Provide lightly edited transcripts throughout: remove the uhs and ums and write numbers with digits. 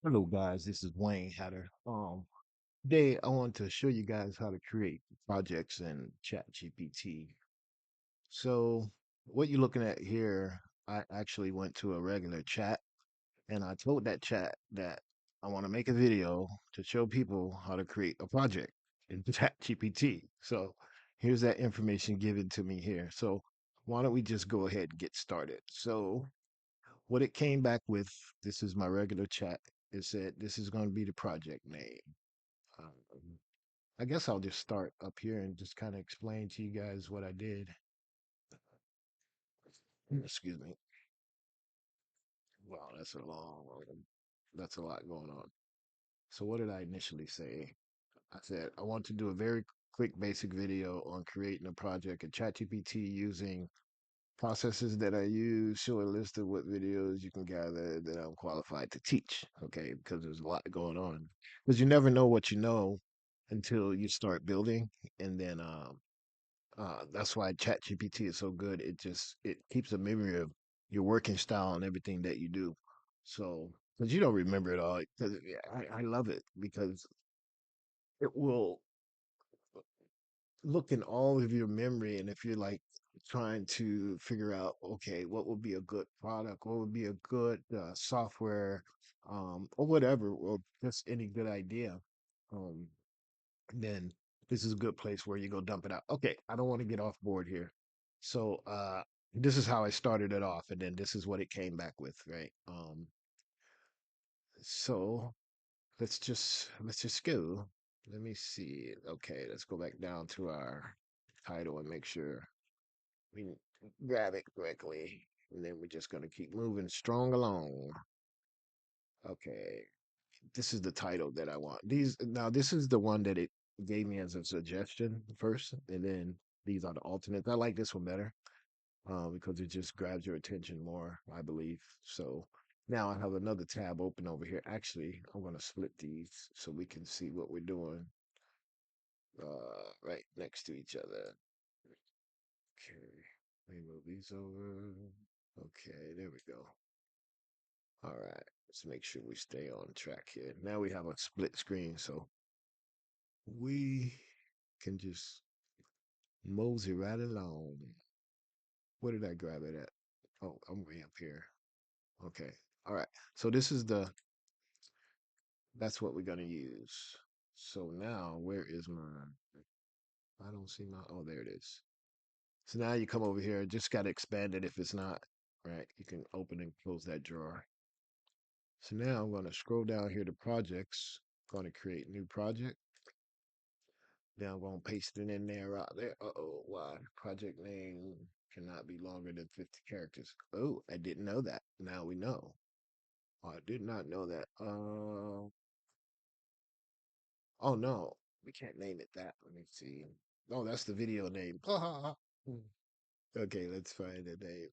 Hello guys, this is Wayne Hatter. Today I want to show you guys how to create projects in ChatGPT. So what you're looking at here, I actually went to a regular chat and I told that chat that I want to make a video to show people how to create a project in ChatGPT. So here's that information given to me here. So why don't we just go ahead and get started? So what it came back with, this is my regular chat. It said this is going to be the project name. Um, I guess I'll just start up here and just kind of explain to you guys what I did. Excuse me. Wow, that's a long one. That's a lot going on. So what did I initially say? I said I want to do a very quick basic video on creating a project in ChatGPT using processes that I use, show a list of what videos you can gather that I'm qualified to teach. Okay, because there's a lot going on. Because you never know what you know until you start building, and then that's why ChatGPT is so good. It keeps a memory of your working style and everything that you do. So because you don't remember it all, because I love it because it will look in all of your memory, and if you're like trying to figure out, okay, what would be a good product, what would be a good software, or whatever, or just any good idea, um, then this is a good place where you go dump it out. Okay, I don't want to get off board here. So this is how I started it off, and then this is what it came back with, right? So let's just go. Let me see. Okay, let's go back down to our title and make sure we grab it correctly. And then we're just going to keep moving strong along. Okay, this is the title that I want. These now, this is the one that it gave me as a suggestion first, and then these are the alternates. I like this one better because it just grabs your attention more, I believe. So now I have another tab open over here. Actually, I'm going to split these so we can see what we're doing right next to each other. Okay, let me move these over. Okay, there we go. All right, let's make sure we stay on track here. Now we have a split screen, so we can just mosey right along. Where did I grab it at? Oh, I'm way up here. Okay. All right. So that's what we're gonna use. So now where is mine? I don't see my, oh, there it is. So now you come over here, just gotta expand it if it's not, right? You can open and close that drawer. So now I'm gonna scroll down here to projects, gonna create new project. Now I'm gonna paste it in there right there. Uh-oh, why? Project name cannot be longer than 50 characters. Oh, I didn't know that. Now we know. I did not know that. Oh no, we can't name it that. Let me see. Oh, that's the video name. Okay, let's find the name.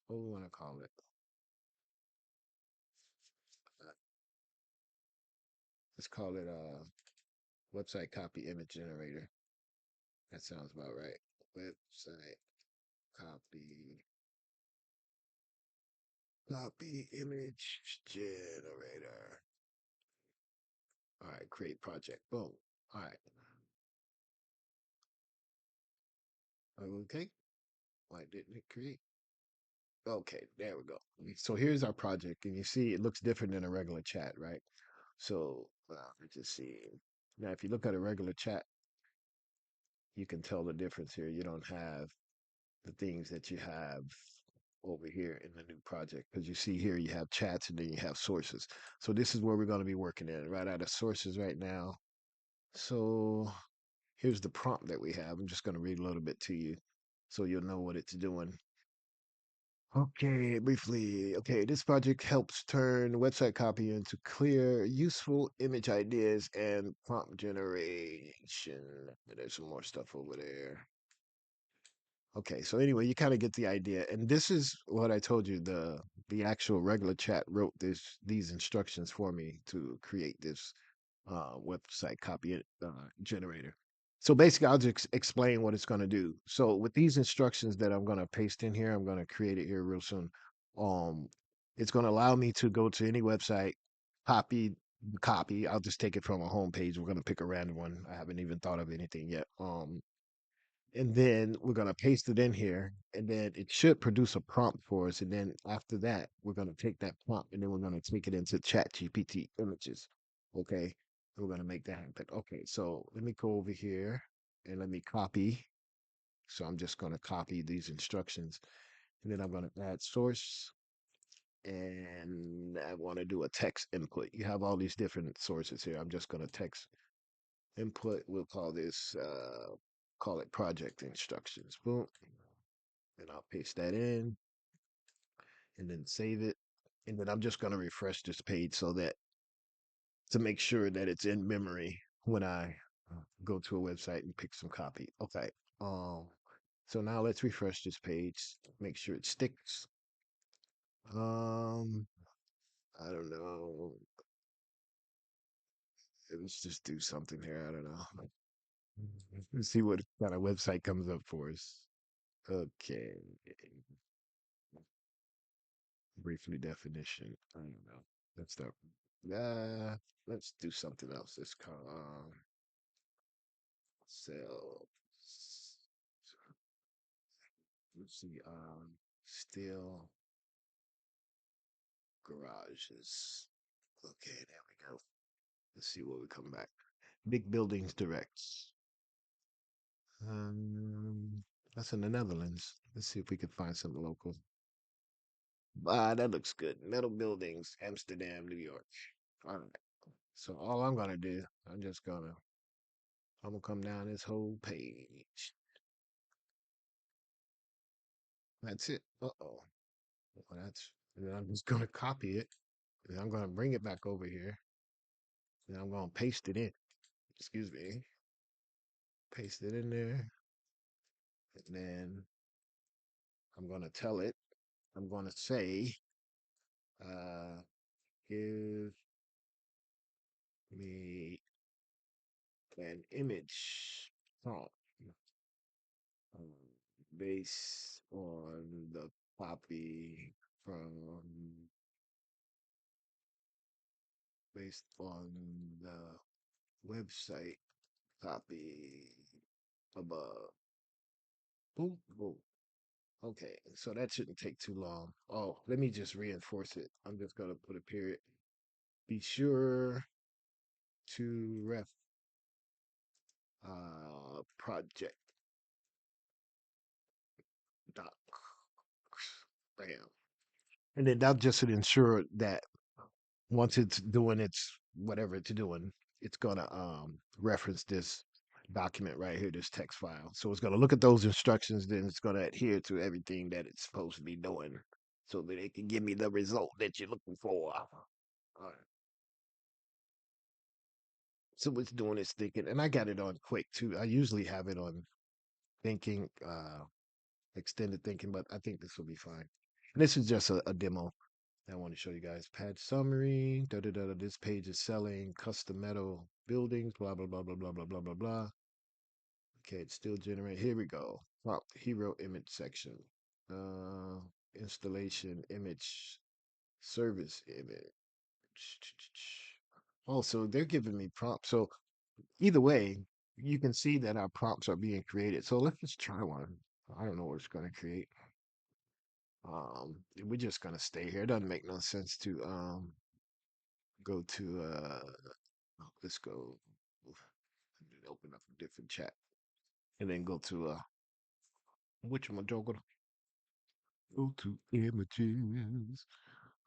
What do we want to call it? Uh, Let's call it website copy image generator. That sounds about right. Website copy image generator. All right, create project. Boom. All right. Okay. Why didn't it create? Okay, there we go. So here's our project, and you see it looks different than a regular chat, right? So let's just see. Now, if you look at a regular chat, you can tell the difference here. You don't have the things that you have over here in the new project because you see here you have chats and then you have sources. So this is where we're going to be working in right out of sources right now. So here's the prompt that we have. I'm just going to read a little bit to you so you'll know what it's doing. Okay, briefly. Okay, this project helps turn website copy into clear, useful image ideas and prompt generation. There's some more stuff over there. Okay, so anyway, you kind of get the idea. And this is what I told you, the actual regular chat wrote these instructions for me to create this website copy generator. So basically, I'll just explain what it's going to do. So with these instructions that I'm going to paste in here, I'm going to create it here real soon. Um, It's going to allow me to go to any website, copy, copy. I'll just take it from a home page. We're going to pick a random one. I haven't even thought of anything yet. And then we're going to paste it in here, and then it should produce a prompt for us. And then after that, we're going to take that prompt and then we're going to take it into ChatGPT images. Okay. We're going to make that happen. Okay. So let me go over here and let me copy. So I'm just going to copy these instructions, and then I'm going to add source, and I want to do a text input. You have all these different sources here. I'm just going to text input. We'll call this, call it project instructions. Boom. And I'll paste that in and then save it. And then I'm just going to refresh this page so that to make sure that it's in memory when I go to a website and pick some copy. Okay. Um, so now let's refresh this page, make sure it sticks. Um, I don't know. Let's just do something here. I don't know. Let's see what kind of website comes up for us. Okay. Briefly definition. I don't know. Let's start. Uh, let's do something else. Let's call sell. Let's see. Steel garages. Okay, there we go. Let's see what we come back. Big buildings directs. Um, that's in the Netherlands. Let's see if we can find something local. Ah, that looks good. Metal buildings, Amsterdam, New York. All right. So all I'm gonna do, I'm gonna come down this whole page. That's it. Uh-oh. Well, and then I'm just gonna copy it. And I'm gonna bring it back over here. And I'm gonna paste it in. Excuse me. Paste it in there. And then I'm gonna tell it. I'm gonna say, uh, give me an image prompt, um, based on the copy from based on the website copy above. Boom, boom. Okay, so that shouldn't take too long. Oh, let me just reinforce it. I'm just gonna put a period. Be sure to ref project doc. Bam. And then that just should ensure that once it's doing its whatever it's doing, it's gonna reference this document right here, this text file. So it's gonna look at those instructions, then it's gonna adhere to everything that it's supposed to be doing so that it can give me the result that you're looking for. All right. So it's doing its thinking, and I got it on quick too. I usually have it on thinking, extended thinking, but I think this will be fine. And this is just a demo I want to show you guys. Patch summary. Da da da da. This page is selling custom metal buildings. Blah blah blah blah blah blah blah blah blah. Okay, it's still generating. Here we go. Prompt hero image section. Uh, installation image service image. Also, they're giving me prompts. So either way, you can see that our prompts are being created. So let's just try one. I don't know what it's going to create. We're just going to stay here. It doesn't make no sense to go to let's go open up a different chat and then go to which one go to images.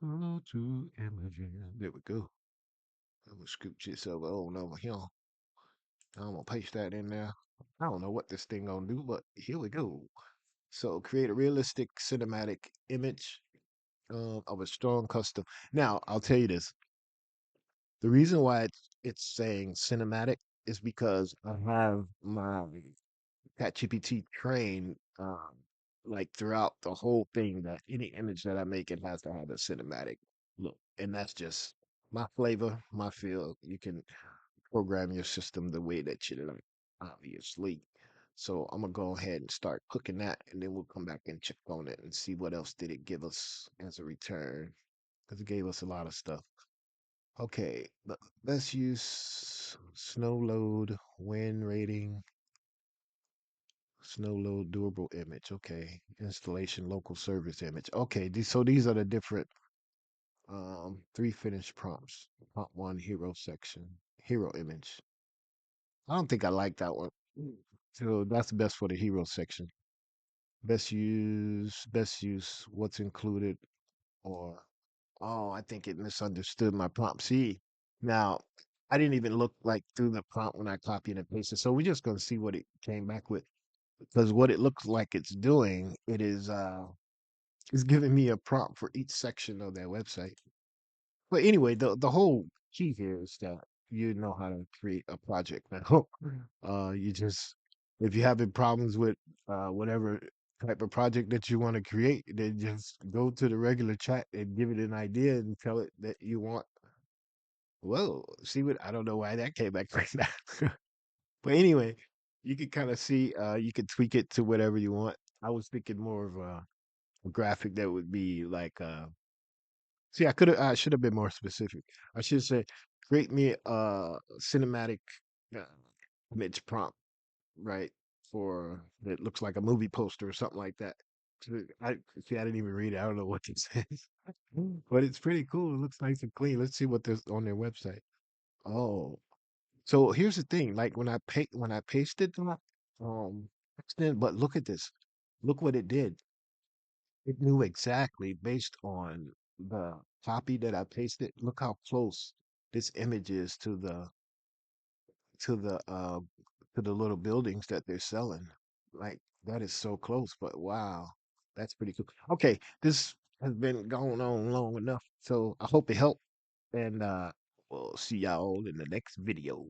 Go to images. There we go. I'm gonna scoop this over here. I'm gonna paste that in there. I don't know what this thing gonna do, but here we go. So create a realistic cinematic image of a strong custom. Now I'll tell you this: the reason why it's saying cinematic is because I have my ChatGPT trained like throughout the whole thing that any image that I make it has to have a cinematic look, and that's just my flavor, my feel. You can program your system the way that you like, obviously. So I'm gonna go ahead and start cooking that, and then we'll come back and check on it and see what else did it give us as a return. because it gave us a lot of stuff. Okay, let's use snow load, wind rating, snow load, durable image. Okay, installation, local service image. Okay, these are the different three finished prompts. Prompt one, hero section, hero image. I don't think I like that one. So that's best for the hero section. Best use, what's included, or oh, I think it misunderstood my prompt. See, now I didn't even look like through the prompt when I copied and pasted. So we're just gonna see what it came back with. Because what it looks like it's doing, it's giving me a prompt for each section of their website. But anyway, the whole key here is that you know how to create a project now. You just if you're having problems with whatever type of project that you want to create, then just go to the regular chat and give it an idea and tell it that you want. Whoa, see what I don't know why that came back like that. But anyway, you can kind of see you can tweak it to whatever you want. I was thinking more of a graphic that would be like see, I should have been more specific. I should say, create me a cinematic uh, image prompt, right? For that looks like a movie poster or something like that. I see. I didn't even read it. I don't know what it says, but it's pretty cool. It looks nice and clean. Let's see what there's on their website. Oh, so here's the thing. Like when I pasted that, but look at this. Look what it did. It knew exactly based on the copy that I pasted. Look how close this image is to the uh to the little buildings that they're selling. Like that is so close, but wow, that's pretty cool. Okay, this has been going on long enough. So I hope it helped and we'll see y'all in the next video.